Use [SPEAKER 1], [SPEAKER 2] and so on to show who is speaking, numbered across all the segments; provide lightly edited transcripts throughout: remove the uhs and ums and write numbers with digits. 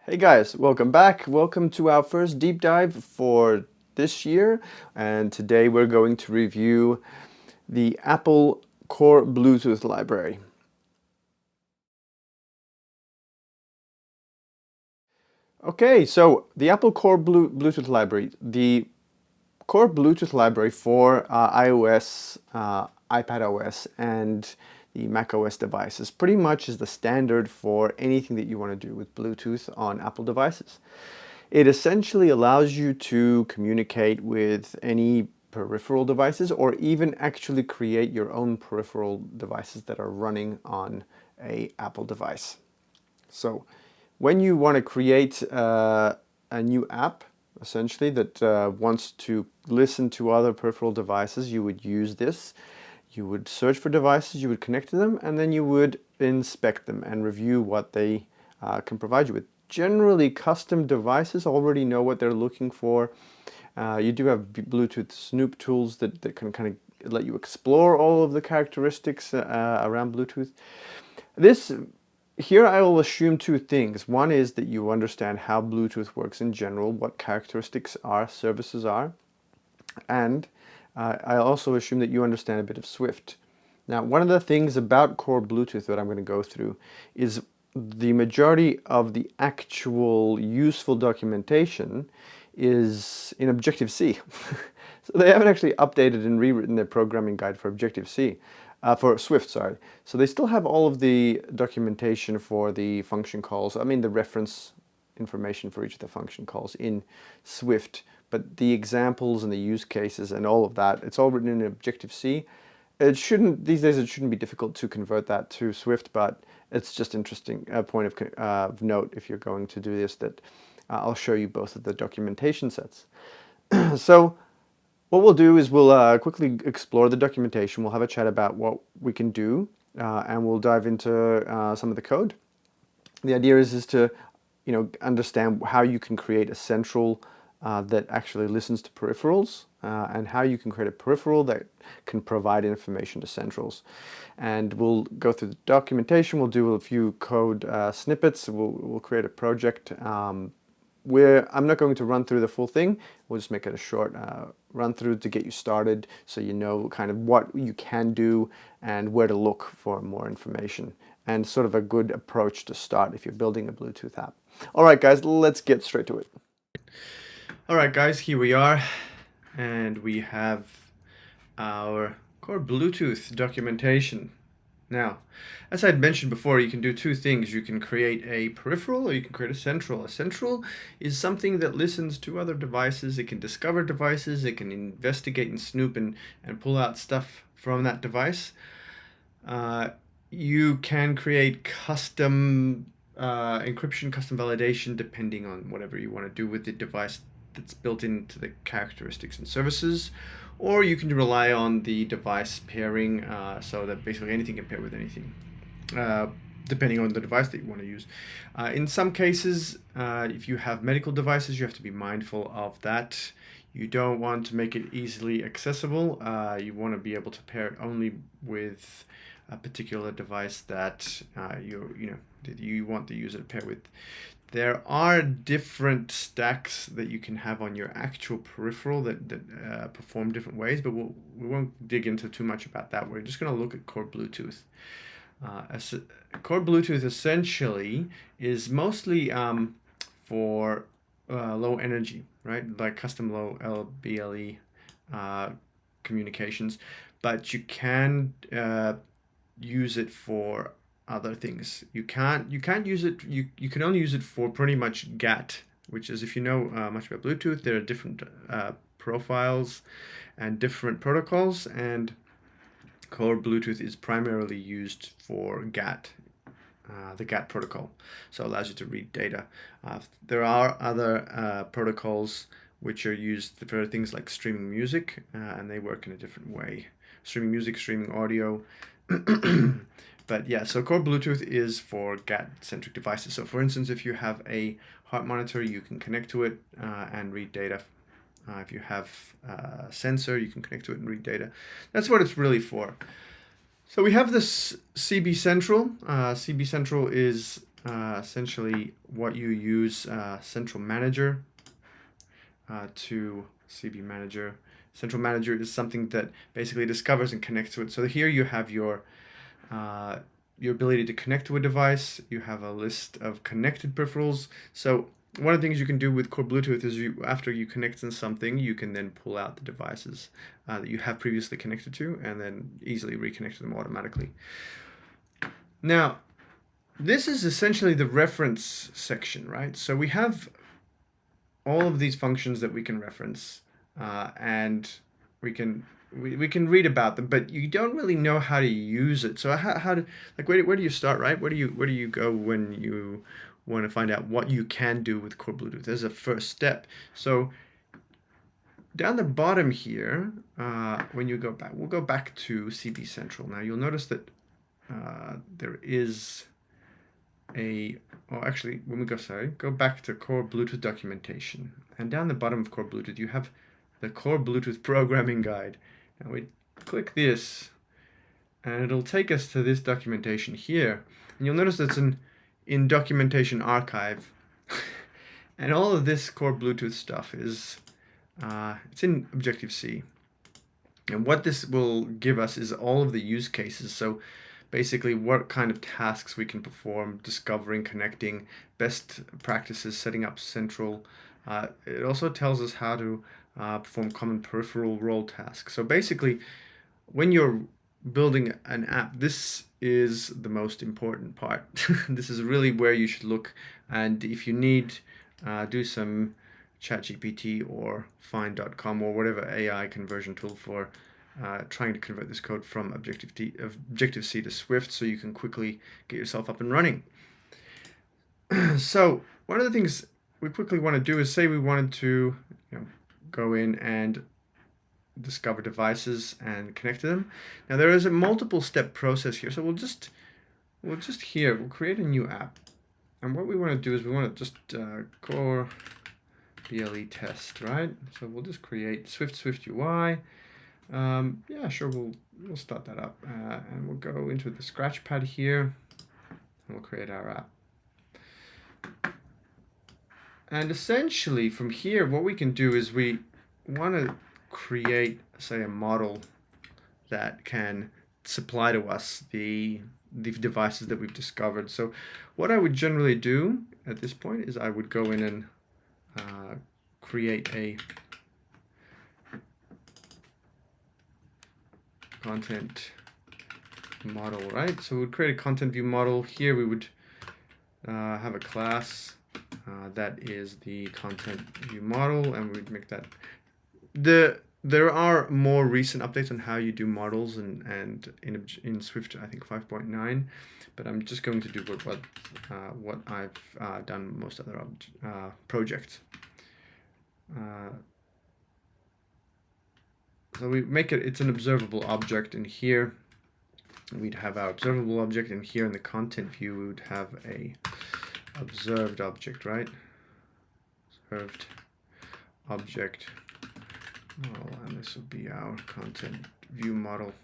[SPEAKER 1] Hey guys, welcome back. Welcome to our first deep dive for this year. And today we're going to review the Apple CoreBluetooth library. Okay, so the Apple Bluetooth library, the Core Bluetooth library for iOS, iPadOS, and the macOS devices pretty much is the standard for anything that you want to do with Bluetooth on Apple devices. It essentially allows you to communicate with any peripheral devices or even actually create your own peripheral devices that are running on a Apple device. So when you want to create a new app, essentially, that wants to listen to other peripheral devices, you would use this. You would search for devices, you would connect to them, and then you would inspect them and review what they can provide you with. Generally, custom devices already know what they're looking for. You do have Bluetooth Snoop tools that can kind of let you explore all of the characteristics around Bluetooth. This Here I will assume two things. One is that you understand how Bluetooth works in general, what characteristics our services are, and I also assume that you understand a bit of Swift. Now, one of the things about Core Bluetooth that I'm going to go through is the majority of the actual useful documentation is in Objective-C. So they haven't actually updated and rewritten their programming guide for Objective-C, for Swift, sorry. So they still have all of the documentation for the function calls, I mean the reference information for each of the function calls in Swift, but the examples and the use cases and all of that, it's all written in Objective-C. These days it shouldn't be difficult to convert that to Swift, but it's just interesting, point of note if you're going to do this, that I'll show you both of the documentation sets. So what we'll do is we'll quickly explore the documentation. We'll have a chat about what we can do, and we'll dive into some of the code. The idea is to, understand how you can create a central that actually listens to peripherals, and how you can create a peripheral that can provide information to centrals. And we'll go through the documentation. We'll do a few code snippets. We'll create a project. Where I'm not going to run through the full thing. We'll just make it a short run through to get you started, so you know kind of what you can do and where to look for more information, and sort of a good approach to start if you're building a Bluetooth app. All right, guys, let's get straight to it. All right, guys, here we are, and we have our core Bluetooth documentation. Now, as I had mentioned before, you can do two things. You can create a peripheral or you can create a central. A central is something that listens to other devices. It can discover devices. It can investigate and snoop and pull out stuff from that device. You can create custom encryption, custom validation, depending on whatever you want to do with the device that's built into the characteristics and services. Or you can rely on the device pairing, so that basically anything can pair with anything, depending on the device that you want to use. In some cases, if you have medical devices, you have to be mindful of that. You don't want to make it easily accessible. You want to be able to pair it only with a particular device that that you want the user to pair with. There are different stacks that you can have on your actual peripheral that perform different ways, but we won't dig into too much about that. We're just going to look at Core Bluetooth. Core Bluetooth essentially is mostly for low energy, right? Like custom low LBLE communications, but you can use it for other things. You can't use it. You can only use it for pretty much GAT, which is, if you know much about Bluetooth, there are different profiles and different protocols, and Core Bluetooth is primarily used for GAT, the GAT protocol, so it allows you to read data. There are other protocols which are used for things like streaming music, and they work in a different way. Streaming music, streaming audio. But yeah, so Core Bluetooth is for GAT-centric devices. So for instance, if you have a heart monitor, you can connect to it and read data. If you have a sensor, you can connect to it and read data. That's what it's really for. So we have this CB Central. CB Central is essentially what you use Central Manager to CB Manager. Central Manager is something that basically discovers and connects to it. So here you have your ability to connect to a device. You have a list of connected peripherals. So one of the things you can do with CoreBluetooth is after you connect to something, you can then pull out the devices that you have previously connected to and then easily reconnect them automatically. Now, this is essentially the reference section, right? So we have all of these functions that we can reference, and we can read about them, but you don't really know how to use it. So how do, like, where do you start, right? Where do you go when you want to find out what you can do with CoreBluetooth as a first step? So down the bottom here, when you go back, we'll go back to CB Central. Now you'll notice that there is actually, when we go back to CoreBluetooth documentation, and down the bottom of CoreBluetooth you have the CoreBluetooth programming guide. Now we click this and it'll take us to this documentation here, and you'll notice it's in documentation archive and all of this CoreBluetooth stuff is it's in Objective-C, and what this will give us is all of the use cases. So basically what kind of tasks we can perform, discovering, connecting, best practices, setting up central. It also tells us how to perform common peripheral role tasks. So basically, when you're building an app, this is the most important part. This is really where you should look. And if you need, do some ChatGPT or Find.com or whatever AI conversion tool for trying to convert this code from Objective-C to Swift so you can quickly get yourself up and running. So one of the things we quickly want to do is say we wanted to go in and discover devices and connect to them. Now there is a multiple step process here, so we'll we'll create a new app, and what we want to do is we want to just core BLE test, right? So we'll just create Swift UI. Yeah, sure, we'll start that up, and we'll go into the Scratchpad here, and we'll create our app. And essentially from here, what we can do is we want to create, say, a model that can supply to us the devices that we've discovered. So what I would generally do at this point is I would go in and create a content model, right? So we'd create a content view model. Here we would have a class that is the content view model, and we'd make that. There are more recent updates on how you do models and in Swift, I think 5.9, but I'm just going to do what I've done most other projects. So we make it's an observable object, and here we'd have our observable object, and here in the content view we would have a observed object, right? Observed object model, and this would be our content view model.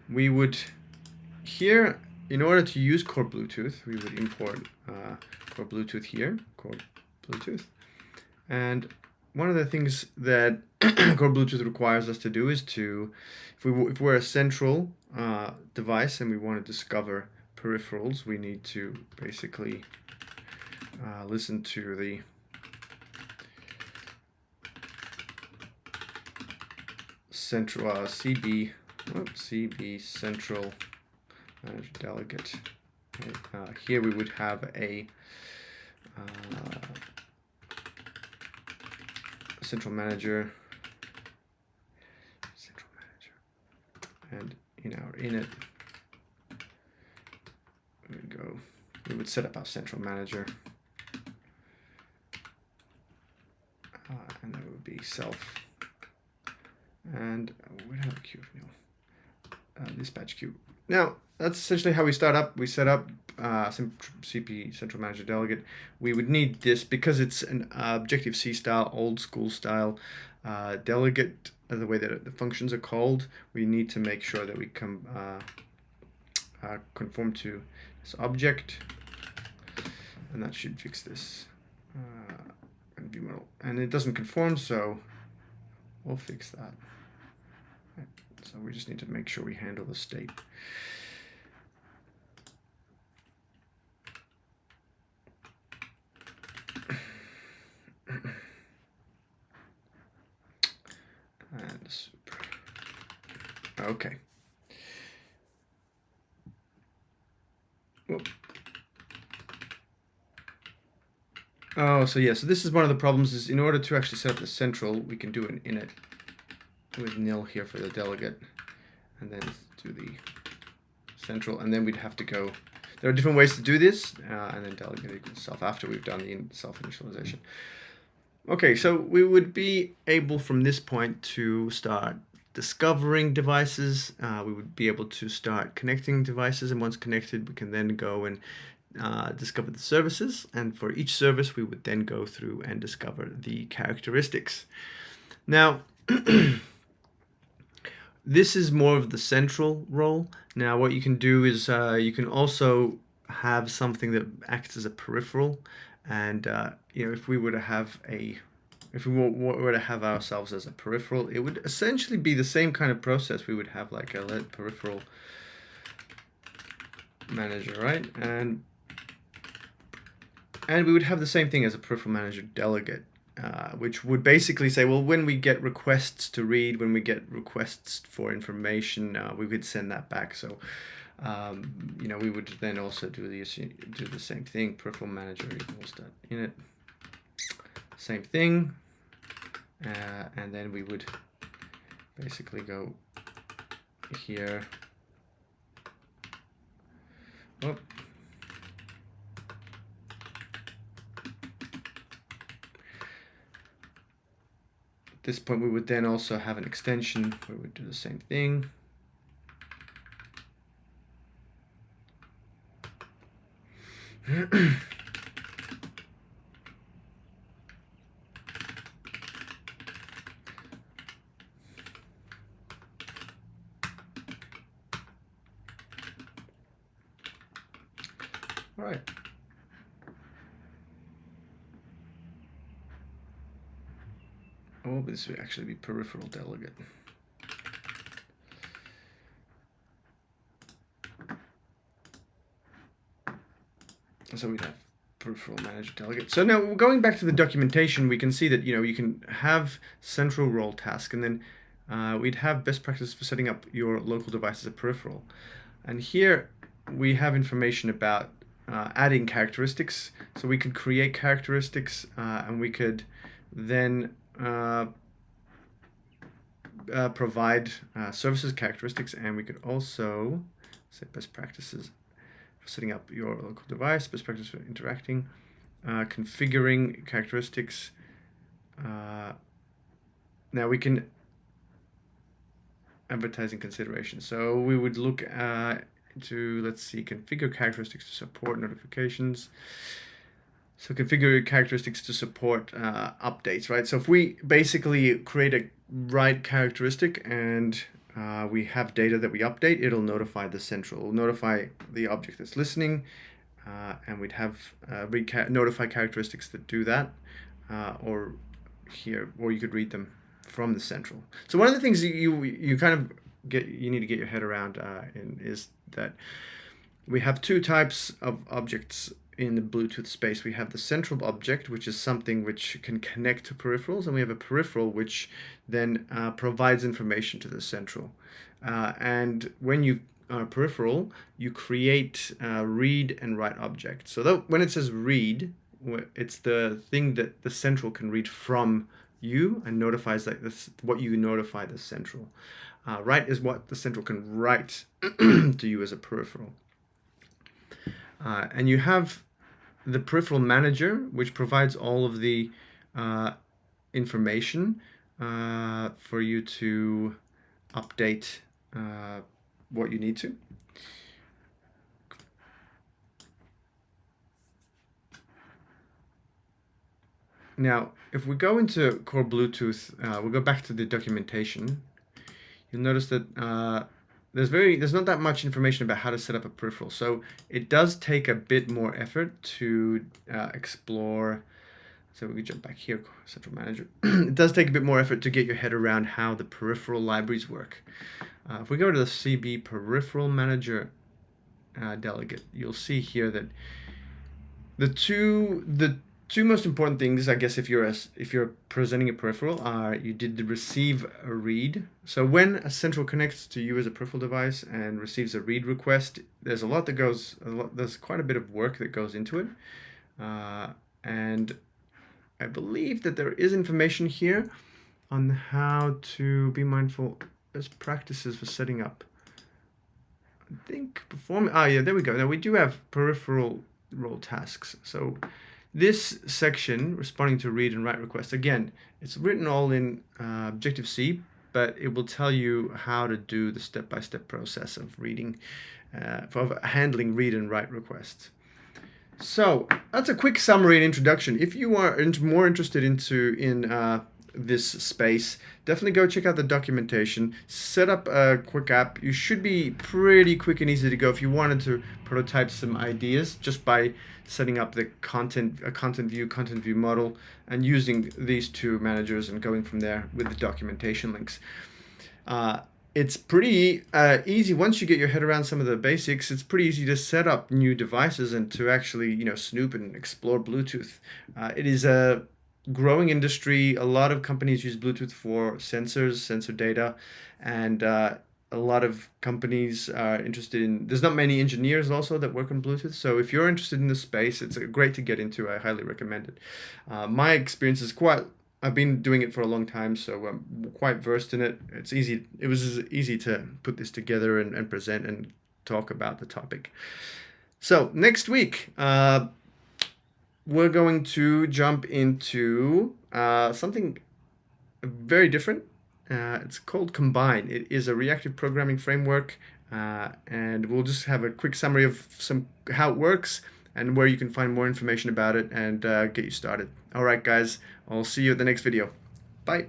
[SPEAKER 1] We would here, in order to use CoreBluetooth, we would import CoreBluetooth here, CoreBluetooth, and one of the things that CoreBluetooth requires us to do is to, if we're a central device and we want to discover peripherals, we need to basically listen to the central CB central manager delegate. Right? Here we would have a central manager, and in our init we would set up our central manager, and that would be self, and we'd have a queue of dispatch queue. Now that's essentially how we start up. We set up CP Central Manager Delegate. We would need this because it's an Objective-C style, old school style delegate the way that the functions are called, we need to make sure that we conform to this object, and that should fix this. And it doesn't conform, so we'll fix that. Right. So we just need to make sure we handle the state. And super. Okay. Whoop. Oh, so yeah, so this is one of the problems, is in order to actually set up the central, we can do an init with nil here for the delegate, and then do the central, and then we'd have to go, there are different ways to do this, and then delegate equals self after we've done the self-initialization. Okay, so we would be able from this point to start discovering devices. We would be able to start connecting devices, and once connected, we can then go and discover the services, and for each service we would then go through and discover the characteristics. Now this is more of the central role. Now what you can do is you can also have something that acts as a peripheral, and you know, if we were to have ourselves as a peripheral, it would essentially be the same kind of process. We would have like a peripheral manager, right? And we would have the same thing as a peripheral manager delegate, which would basically say, well, when we get requests to read, when we get requests for information, we would send that back. So, you know, we would then also do the same thing. Peripheral manager equals .init, same thing, and then we would basically go here. Oh. At this point, we would then also have an extension where we would do the same thing. All right. Oh, this would actually be peripheral delegate. So we'd have peripheral manager delegate. So now going back to the documentation, we can see that, you know, you can have central role task, and then we'd have best practice for setting up your local device as a peripheral. And here we have information about adding characteristics. So we could create characteristics, and we could then provide services characteristics, and we could also set best practices for setting up your local device, best practice for interacting, configuring characteristics. Now we can advertising consideration. So we would look to, let's see, configure characteristics to support notifications. So configure characteristics to support updates, right? So if we basically create a write characteristic and we have data that we update, it'll notify the central, it'll notify the object that's listening, and we'd have notify characteristics that do that, or you could read them from the central. So one of the things you kind of you need to get your head around is that we have two types of objects in the Bluetooth space. We have the central object, which is something which can connect to peripherals, and we have a peripheral which then provides information to the central. And when you are peripheral, you create read and write objects. So when it says read, it's the thing that the central can read from you and notifies like this what you notify the central. Write is what the central can write to you as a peripheral. And you have the peripheral manager, which provides all of the information for you to update what you need to. Now, if we go into Core Bluetooth, we'll go back to the documentation. You'll notice that there's not that much information about how to set up a peripheral. So it does take a bit more effort to explore. So we can jump back here, Central Manager. It does take a bit more effort to get your head around how the peripheral libraries work. If we go to the CB Peripheral Manager delegate, you'll see here that the two most important things, I guess, if you're presenting a peripheral, are you did the receive a read. So when a central connects to you as a peripheral device and receives a read request, there's there's quite a bit of work that goes into it, and I believe that there is information here on how to be mindful as practices for setting up. I think yeah, there we go. Now we do have peripheral role tasks. So this section, responding to read and write requests, again, it's written all in Objective-C, but it will tell you how to do the step-by-step process of reading, for handling read and write requests. So that's a quick summary and introduction. If you are more interested in this space, definitely go check out the documentation. Set up a quick app. You should be pretty quick and easy to go if you wanted to prototype some ideas just by setting up the content view model, and using these two managers and going from there with the documentation links. It's pretty easy once you get your head around some of the basics. It's pretty easy to set up new devices and to actually, snoop and explore Bluetooth. It is a growing industry. A lot of companies use Bluetooth for sensors, sensor data, and a lot of companies are interested in. There's not many engineers also that work on Bluetooth. So if you're interested in this space, it's great to get into. I highly recommend it. My experience is I've been doing it for a long time, so I'm quite versed in it. It's easy. It was easy to put this together and present and talk about the topic. So next week, we're going to jump into something very different. It's called Combine. It is a reactive programming framework, and we'll just have a quick summary of how it works and where you can find more information about it and get you started. All right, guys, I'll see you at the next video. Bye.